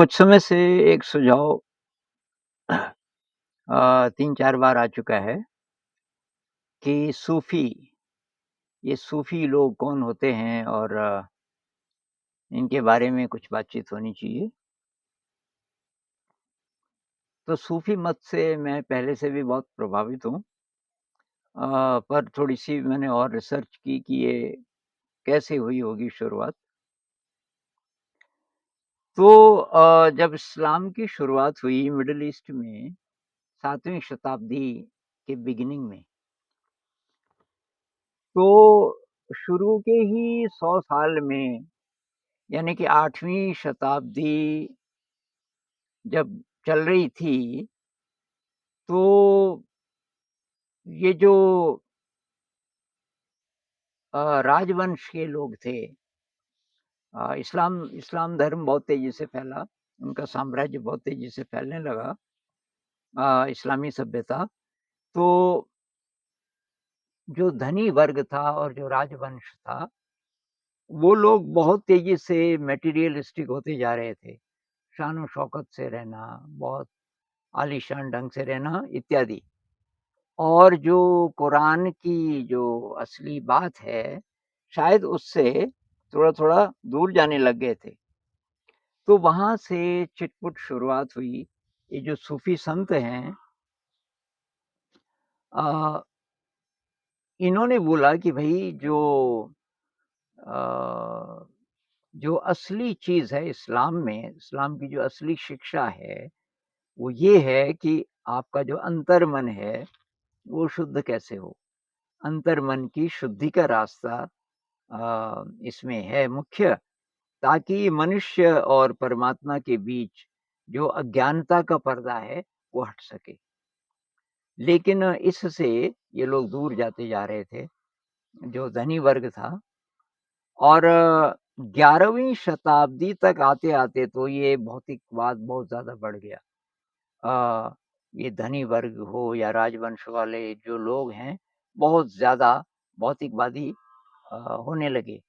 कुछ समय से एक सुझाव 3-4 बार आ चुका है कि ये सूफ़ी लोग कौन होते हैं और इनके बारे में कुछ बातचीत होनी चाहिए। तो सूफ़ी मत से मैं पहले से भी बहुत प्रभावित हूँ। पर थोड़ी-सी मैंने और रिसर्च की कि ये कैसे हुई होगी शुरुआत। तो जब इस्लाम की शुरुआत हुई मिडल ईस्ट में 7वीं शताब्दी के बिगिनिंग में, तो शुरू के ही 100 साल में यानी कि 8वीं शताब्दी जब चल रही थी, तो ये जो राजवंश के लोग थे, इस्लाम इस्लाम धर्म बहुत तेज़ी से फैला, उनका साम्राज्य बहुत तेज़ी से फैलने लगा, इस्लामी सभ्यता। तो जो धनी वर्ग था और जो राजवंश था, वो लोग बहुत तेज़ी से मटेरियलिस्टिक होते जा रहे थे। शान-ओ-शौकत से रहना, बहुत आलीशान ढंग से रहना इत्यादि। और जो कुरान की जो असली बात है, शायद उससे थोड़ा-थोड़ा दूर जाने लग गए थे। तो वहाँ से छिटपुट शुरुआत हुई। ये जो सूफ़ी संत हैं, अ, इन्होंने बोला कि भई अ, जो असली चीज़ है इस्लाम में, इस्लाम की जो असली शिक्षा है, वो ये है कि आपका जो अंतर्मन है, वो शुद्ध कैसे हो। अंतर्मन की शुद्धि का रास्ता इसमें है मुख्य, ताकि मनुष्य और परमात्मा के बीच जो अज्ञानता का पर्दा है, वो हट सके। लेकिन इससे ये लोग दूर जाते जा रहे थे, जो धनी वर्ग था। और 11वीं शताब्दी तक आते-आते तो ये भौतिकवाद बहुत ज़्यादा बढ़ गया। ये धनी वर्ग हो या राजवंश वाले जो लोग हैं, बहुत ज़्यादा भौतिकवादी होने लगे।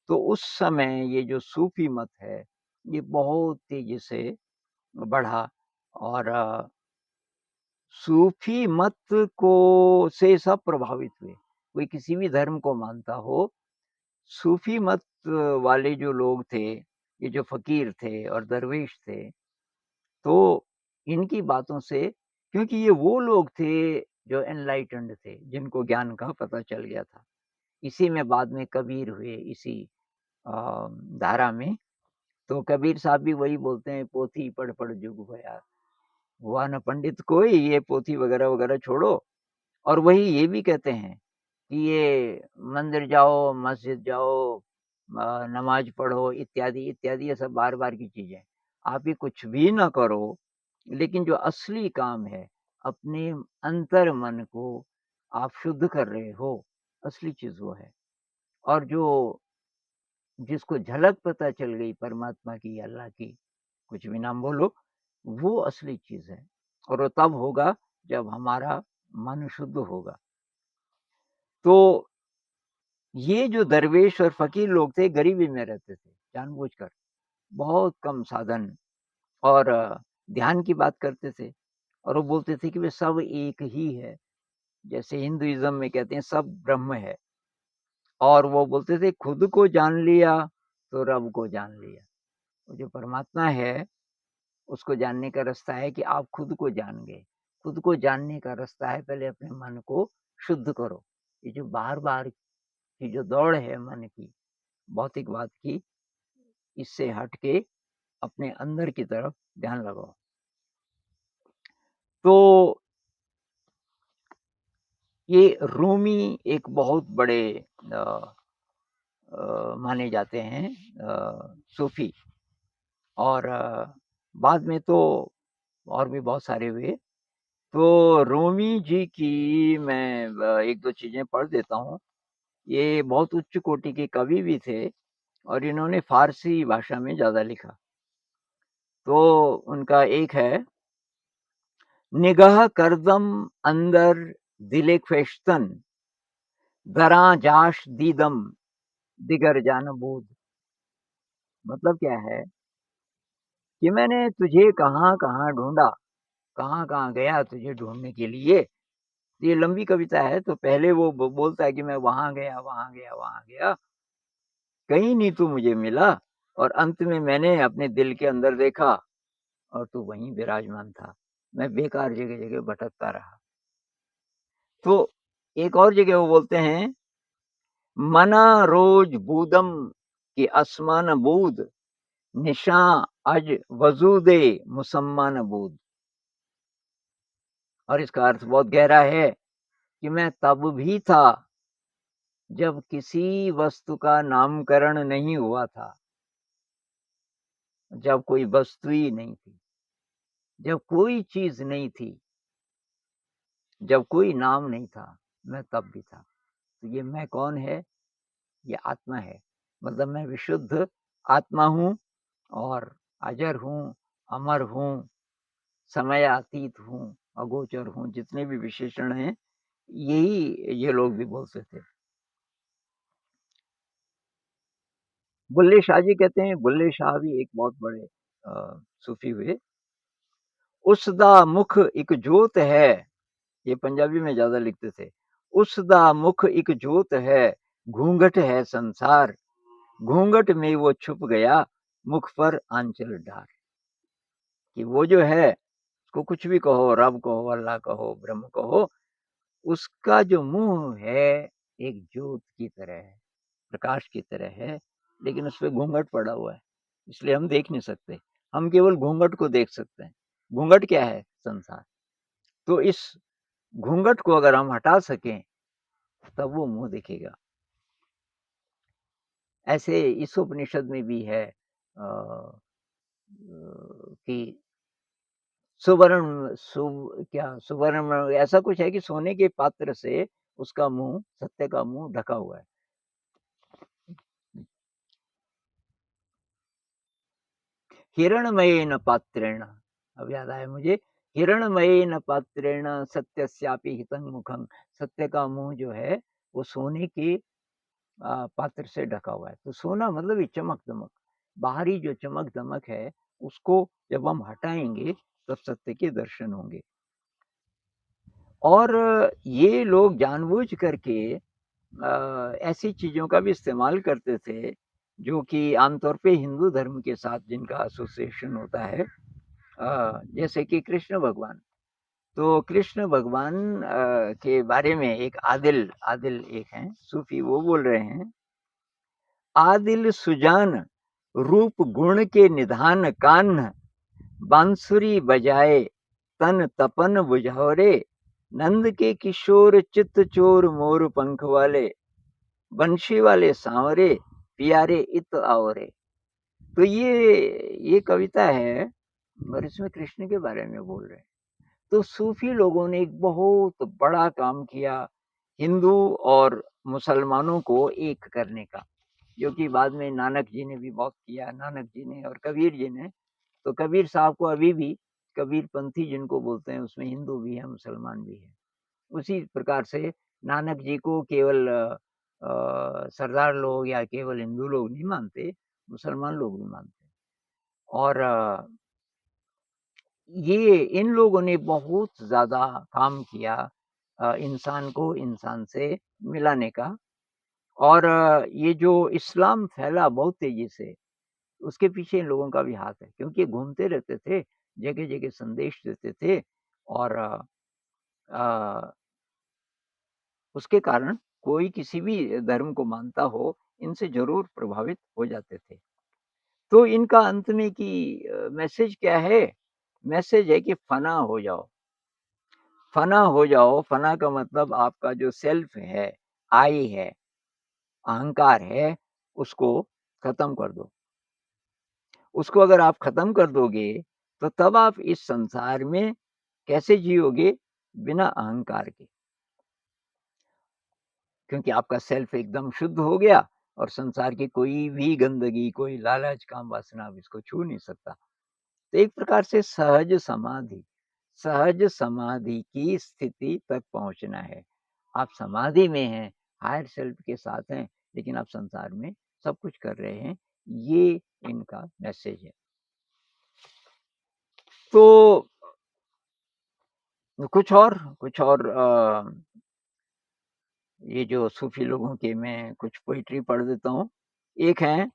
तो उस समय ये जो सूफ़ी मत है, ये बहुत तेज़ी से बढ़ा। और सूफ़ी मत को से सब प्रभावित हुए। कोई किसी भी धर्म को मानता हो, सूफ़ी मत वाले जो लोग थे, ये जो फ़कीर थे और दरवेश थे, तो इनकी बातों से, क्योंकि ये वो लोग थे जो एनलाइटेंड थे, जिनको ज्ञान का पता चल गया था। इसी में बाद में कबीर हुए, इसी अ, धारा में। तो कबीर साहब भी वही बोलते हैं, पोथी पढ़ पढ़ जुग होया, हुआ न पंडित कोई, ये पोथी वगैरह-वगैरह छोड़ो। और वही ये भी कहते हैं कि ये मंदिर जाओ, मस्जिद जाओ, नमाज़ पढ़ो इत्यादि, ये सब बार-बार की चीज़ें। आप ये कुछ भी ना करो, लेकिन जो असली काम है, अपने अंतर मन को आप शुद्ध कर रहे हो, असली चीज़ वो है। और जो जिसको झलक पता चल गई परमात्मा की, अल्लाह की, कुछ भी नाम बोलो, वो असली चीज़ है। और वो तब होगा जब हमारा मन शुद्ध होगा। तो ये जो दरवेश और फ़कीर लोग थे, गरीबी में रहते थे, जानबूझकर। बहुत कम साधन, और ध्यान की बात करते थे। और वो बोलते थे कि वे सब एक ही है। जैसे हिंदुइज़्म में कहते हैं सब ब्रह्म है। और वो बोलते थे खुद को जान लिया, तो रब को जान लिया। वो जो परमात्मा है, उसको जानने का रास्ता है कि आप खुद को जान गए। खुद को जानने का रास्ता है पहले अपने मन को शुद्ध करो। ये जो बार-बार की जो दौड़ है मन की, भौतिकवाद की, इससे हट के अपने अंदर की तरफ ध्यान लगाओ। तो ये रूमी एक बहुत बड़े अ माने जाते हैं सूफ़ी। और बाद में तो और भी बहुत सारे हुए। तो रूमी जी की मैं 1-2 चीज़ें पढ़ देता हूँ। ये बहुत उच्च कोटि के कवि भी थे और इन्होंने फ़ारसी भाषा में ज़्यादा लिखा। तो उनका एक है, निगाह करदम अंदर दिले ख्वेश्तन, दराँ जाश दीदम दिगर जान बूद। मतलब क्या है कि मैंने तुझे कहाँ-कहाँ ढूँढा, कहाँ-कहाँ गया तुझे ढूँढने के लिए। ये लंबी कविता है, तो पहले वो बोलता है कि मैं वहाँ गया, वहाँ गया, वहाँ गया, कहीं नहीं तू मुझे मिला, और अंत में मैंने अपने दिल के अंदर देखा और तू वहीं विराजमान था। मैं बेकार जगह-जगह भटकता रहा। तो एक और जगह वो बोलते हैं, मना रोज बूदम कि आसमान बूद, निशां अज वजूदे मुसम्मा नबूद। और इसका अर्थ बहुत गहरा है कि मैं तब भी था जब किसी वस्तु का नामकरण नहीं हुआ था, जब कोई वस्तु ही नहीं थी, जब कोई चीज नहीं थी, जब कोई नाम नहीं था, मैं तब भी था। तो ये मैं कौन है? ये आत्मा है। मतलब मैं विशुद्ध आत्मा हूँ, और अजर हूँ, अमर हूँ, समयातीत हूँ, अगोचर हूँ, जितने भी विशेषण हैं, यही ये लोग भी बोलते थे। बुल्ले शाह जी कहते हैं, बुल्ले शाह भी एक बहुत बड़े सूफी हुए। उसदा मुख एक जोत है, ये पंजाबी में ज्यादा लिखते थे। उसदा मुख एक जोत है, घूंघट है संसार, घूंघट में वो छुप गया, मुख पर आंचल डार। कि वो जो है, उसको कुछ भी कहो, रब कहो, अल्लाह कहो, ब्रह्म कहो, उसका जो मुंह है एक जोत की तरह है, प्रकाश की तरह है, लेकिन उस पे घूंघट पड़ा हुआ है, इसलिए हम देख नहीं सकते। हम केवल घूंघट को देख सकते हैं। घूंघट क्या है? संसार। तो इस घूंघट को अगर हम हटा सकें, तब वो मुंह दिखेगा। ऐसे इस उपनिषद में भी है कि सुवर्ण, ऐसा कुछ है कि सोने के पात्र से उसका मुंह, सत्य का मुंह ढका हुआ है। हिरणमयेन पात्रेण, अब याद आया मुझे, हिरणमयेन पात्रेण सत्यस्यापि हितं मुखम। सत्य का मुंह जो है वो सोने के पात्र से ढका हुआ है। तो सोना मतलब ये चमक दमक, बाहरी जो चमक दमक है, उसको जब हम हटाएंगे तब सत्य के दर्शन होंगे। और ये लोग जानबूझ करके ऐसी चीजों का भी इस्तेमाल करते थे जो कि आमतौर पे हिंदू धर्म के साथ जिनका एसोसिएशन होता है, जैसे कि कृष्ण भगवान। तो कृष्ण भगवान के बारे में एक आदिल आदिल एक हैं सूफी, वो बोल रहे हैं, आदिल सुजान रूप गुण के निधान कान्ह, बांसुरी बजाए तन तपन बुझावरे, नंद के किशोर चित्त चोर मोर पंख वाले, बंशी वाले सांवरे, पियारे इत आवरे। तो ये कविता है, और इसमें कृष्ण के बारे में बोल रहे हैं। तो सूफी लोगों ने एक बहुत बड़ा काम किया हिंदू और मुसलमानों को एक करने का, जो कि बाद में नानक जी ने भी बहुत किया, नानक जी ने और कबीर जी ने। तो कबीर साहब को अभी भी कबीर पंथी जिनको बोलते हैं, उसमें हिंदू भी है, मुसलमान भी है। उसी प्रकार से नानक जी को केवल सरदार लोग या केवल हिंदू लोग नहीं मानते, मुसलमान लोग भी मानते हैं। और ये इन लोगों ने बहुत ज्यादा काम किया इंसान को इंसान से मिलाने का। और ये जो इस्लाम फैला बहुत तेजी से, उसके पीछे इन लोगों का भी हाथ है, क्योंकि ये घूमते रहते थे, जगह जगह संदेश देते थे, और अ, उसके कारण कोई किसी भी धर्म को मानता हो, इनसे जरूर प्रभावित हो जाते थे। तो इनका अंत में कि मैसेज क्या है? मैसेज है कि फना हो जाओ, फना हो जाओ। फना का मतलब आपका जो सेल्फ है, आई है, अहंकार है, उसको खत्म कर दो। उसको अगर आप खत्म कर दोगे, तो तब आप इस संसार में कैसे जियोगे? बिना अहंकार के। क्योंकि आपका सेल्फ एकदम शुद्ध हो गया, और संसार की कोई भी गंदगी, कोई लालच, काम वासना अब इसको छू नहीं सकता। तो एक प्रकार से सहज समाधि की स्थिति तक पहुंचना है। आप समाधि में हैं, हायर सेल्फ के साथ हैं, लेकिन आप संसार में सब कुछ कर रहे हैं। ये इनका मैसेज है। तो कुछ और ये जो सूफ़ी लोगों के मैं कुछ पोएट्री पढ़ देता हूँ। एक हैं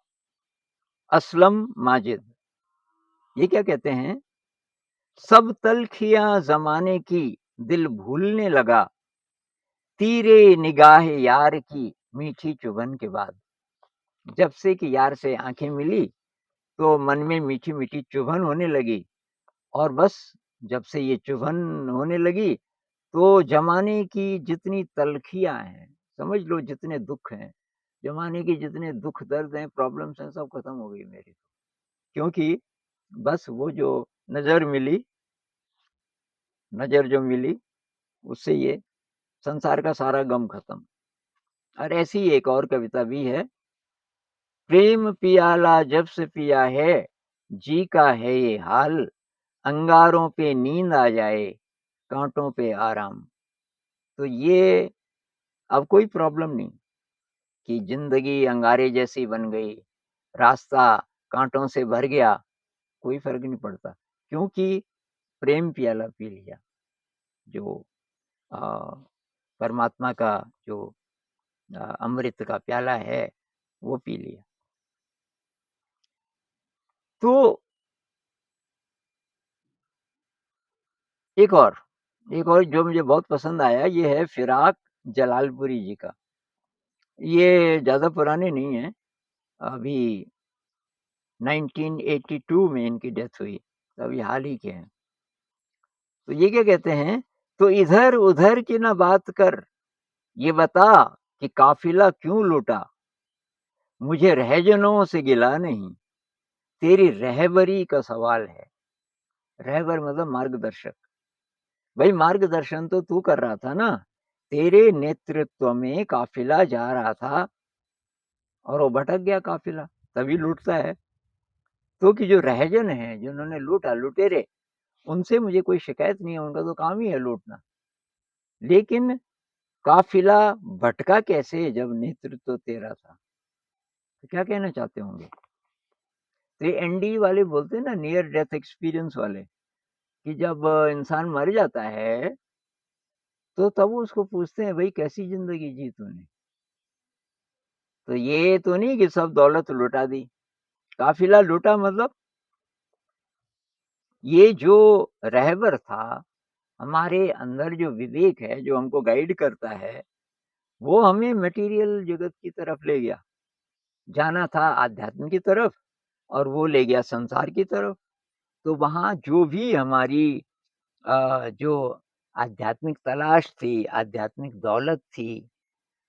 असलम माजिद, ये क्या कहते हैं, सब तल्ख़ियाँ ज़माने की दिल भूलने लगा, तीरे निगाह यार की मीठी चुभन के बाद। जब से कि यार से आँखें मिली, तो मन में मीठी-मीठी चुभन होने लगी और बस जब से ये चुभन होने लगी, तो ज़माने की जितनी तल्ख़ियाँ हैं, समझ लो जितने दुःख हैं, ज़माने के जितने दुःख दर्द हैं, प्रॉब्लम्स हैं, सब खत्म हो गई मेरी। क्योंकि बस वो जो नज़र मिली, नज़र जो मिली, उससे ये संसार का सारा गम खत्म। और ऐसी ही एक और कविता भी है, प्रेम पियाला जब से पिया है, जी का है ये हाल, अंगारों पे नींद आ जाए, काँटों पे आराम। तो ये अब कोई प्रॉब्लम नहीं कि ज़िंदगी अंगारे जैसी बन गई, रास्ता काँटों से भर गया, कोई फ़र्क नहीं पड़ता, क्योंकि प्रेम पियाला पी लिया, जो अ, परमात्मा का जो अमृत का प्याला है, वो पी लिया। तो एक और, एक और जो मुझे बहुत पसंद आया, ये है फ़िराक जलालपुरी जी का। ये ज़्यादा पुराने नहीं हैं, अभी 1982 में इनकी डेथ हुई, तो अभी हाल ही के हैं। तो ये क्या कहते हैं, तो इधर-उधर की ना बात कर, ये बता कि काफ़िला क्यों लूटा? मुझे रहजनों से गिला नहीं, तेरी रहबरी का सवाल है। रहबर मतलब मार्गदर्शक। भई मार्गदर्शन तो तू कर रहा था ना, तेरे नेतृत्व में काफ़िला जा रहा था और वो भटक गया काफ़िला, तभी लूटता है। तो कि जो रहजन हैं, जिन्होंने लूटा, लुटेरे, उनसे मुझे कोई शिकायत नहीं है, उनका तो काम ही है लूटना। लेकिन काफ़िला भटका कैसे जब नेतृत्व तेरा था? तो क्या कहना चाहते होंगे? तो ये एनडी वाले बोलते हैं ना, नियर डेथ एक्सपीरियंस वाले, कि जब इंसान मर जाता है, तो तब वो उसको पूछते हैं, भई कैसी ज़िंदगी जी तूने? तो ये तो नहीं कि सब दौलत लुटा दी। काफ़िला लूटा मतलब ये जो रहबर था, हमारे अंदर जो विवेक है, जो हमको गाइड करता है, वो हमें मटेरियल जगत की तरफ ले गया। जाना था आध्यात्म की तरफ और वो ले गया संसार की तरफ। तो वहाँ जो भी हमारी जो आध्यात्मिक तलाश थी, आध्यात्मिक दौलत थी,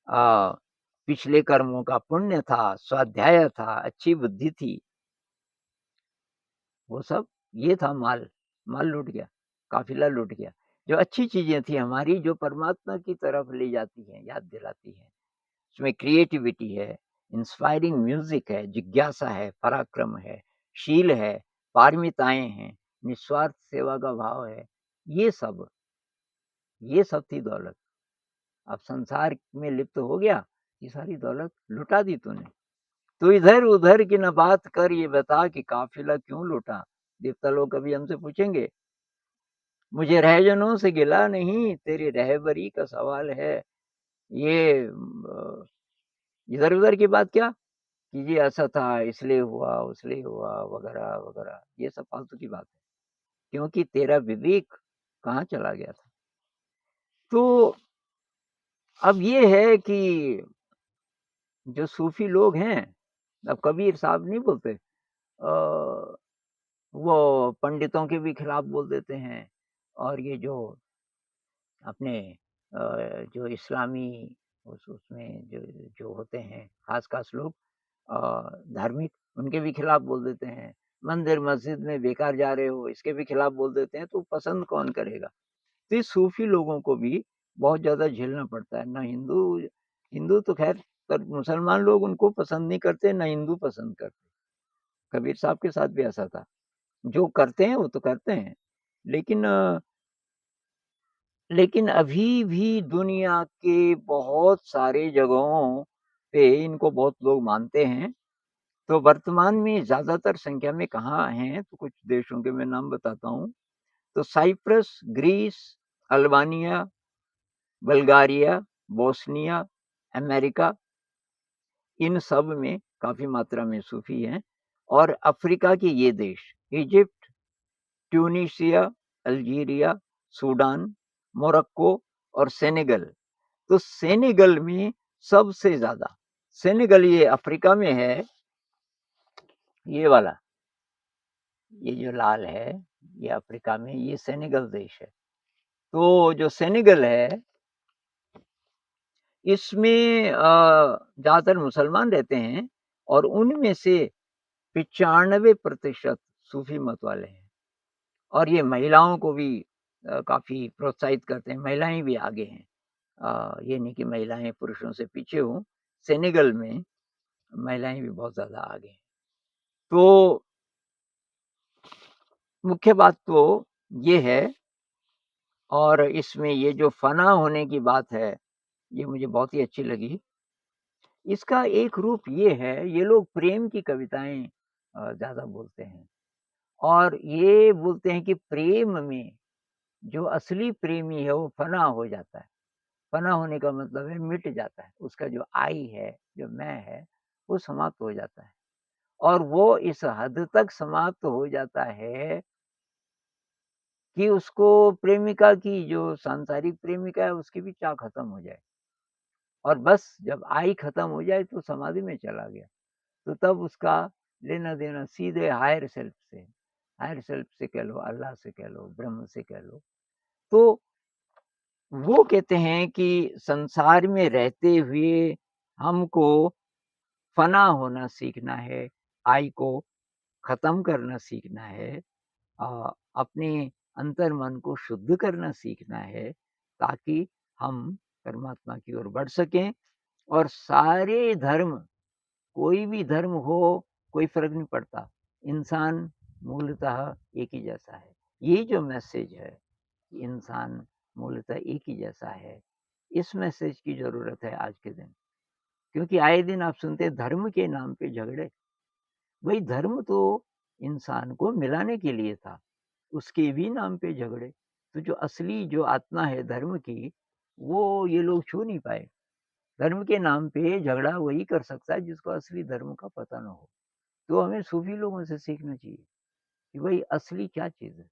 अ, पिछले कर्मों का पुण्य था, स्वाध्याय था, अच्छी बुद्धि थी, वो सब ये था माल, माल लूट गया, काफ़िला लूट गया। जो अच्छी चीज़ें थी हमारी, जो परमात्मा की तरफ ले जाती हैं, याद दिलाती हैं, उसमें क्रिएटिविटी है, इंस्पायरिंग म्यूज़िक है, जिज्ञासा है, पराक्रम है, शील है, पारमिताएँ हैं, निस्वार्थ सेवा का भाव है, ये सब, ये सब थी दौलत। अब संसार में लिप्त हो गया, ये सारी दौलत लुटा दी तूने। तो इधर-उधर की ना बात कर, ये बता कि काफ़िला क्यों लूटा? देवता लोग कभी हमसे पूछेंगे, मुझे रहजनों से गिला नहीं, तेरी रहबरी का सवाल है। ये इधर-उधर की बात क्या, कि ये ऐसा था, इसलिए हुआ, उसलिए हुआ, वगैरह-वगैरह, ये सब फालतू की बात है। क्योंकि तेरा विवेक कहाँ चला गया था? तो अब ये है कि जो सूफ़ी लोग हैं, अब कबीर साहब नहीं बोलते, वो पंडितों के भी खिलाफ बोल देते हैं और ये जो अपने जो इस्लामी उसमें जो जो होते हैं ख़ास-ख़ास लोग, धार्मिक, उनके भी खिलाफ बोल देते हैं। मंदिर मस्जिद में बेकार जा रहे हो, इसके भी खिलाफ बोल देते हैं, तो पसंद कौन करेगा? तो ये सूफ़ी लोगों को भी बहुत ज़्यादा झेलना पड़ता है। ना हिंदू हिंदू तो ख़ैर, पर मुसलमान लोग उनको पसंद नहीं करते, ना हिंदू पसंद करते। कबीर साहब के साथ भी ऐसा था। जो करते हैं वो तो करते हैं। लेकिन लेकिन अभी भी दुनिया के बहुत सारे जगहों पे इनको बहुत लोग मानते हैं तो वर्तमान में ज़्यादातर संख्या में कहाँ हैं, तो कुछ देशों के मैं नाम बताता हूँ। तो Cyprus, Greece, Albania, Bulgaria, Bosnia, America, इन सब में काफ़ी मात्रा में सूफ़ी हैं। और अफ्रीका के ये देश, Egypt, Tunisia, Algeria, Sudan, Morocco और सेनेगल। तो सेनेगल में सबसे ज़्यादा, सेनेगल ये अफ्रीका में है, ये वाला, ये जो लाल है, ये अफ्रीका में, ये सेनेगल देश है। तो जो सेनेगल है, इसमें ज़्यादातर मुसलमान रहते हैं और उनमें से 95% सूफ़ी मत वाले हैं। और ये महिलाओं को भी काफ़ी प्रोत्साहित करते हैं, महिलाएँ भी आगे हैं। ये नहीं कि महिलाएँ पुरुषों से पीछे हों, सेनेगल में महिलाएँ भी बहुत ज़्यादा आगे हैं। तो मुख्य बात तो ये है, और इसमें ये जो फ़ना होने की बात है, ये मुझे बहुत ही अच्छी लगी। इसका एक रूप ये है, ये लोग प्रेम की कविताएँ ज़्यादा बोलते हैं और ये बोलते हैं कि प्रेम में जो असली प्रेमी है वो फ़ना हो जाता है। फ़ना होने का मतलब है मिट जाता है, उसका जो आई है, जो मैं है, वो समाप्त हो जाता है। और वो इस हद तक समाप्त हो जाता है कि उसको प्रेमिका की, जो सांसारिक प्रेमिका है, उसकी भी चाह खत्म हो जाए। और बस जब आई खत्म हो जाए तो समाधि में चला गया। तो तब उसका लेना-देना सीधे हायर सेल्फ से, हायर सेल्फ से कह लो, अल्लाह से कह लो, ब्रह्म से कह लो। तो वो कहते हैं कि संसार में रहते हुए हमको फ़ना होना सीखना है, आई को ख़त्म करना सीखना है, अपने अंतर्मन को शुद्ध करना सीखना है, ताकि हम परमात्मा की ओर बढ़ सकें। और सारे धर्म, कोई भी धर्म हो, कोई फ़र्क नहीं पड़ता। इंसान मूलतः एक ही जैसा है। ये जो मैसेज है, इंसान मूलतः एक ही जैसा है, इस मैसेज की ज़रूरत है आज के दिन। क्योंकि आए दिन आप सुनते हैं धर्म के नाम पे झगड़े। भई धर्म तो इंसान को मिलाने के लिए था, उसके भी नाम पे झगड़े। तो जो असली जो आत्मा है धर्म की, वो ये लोग छू नहीं पाए। धर्म के नाम पे झगड़ा वही कर सकता है जिसको असली धर्म का पता ना हो। तो हमें सूफी लोगों से सीखना चाहिए कि भाई असली क्या चीज़ है।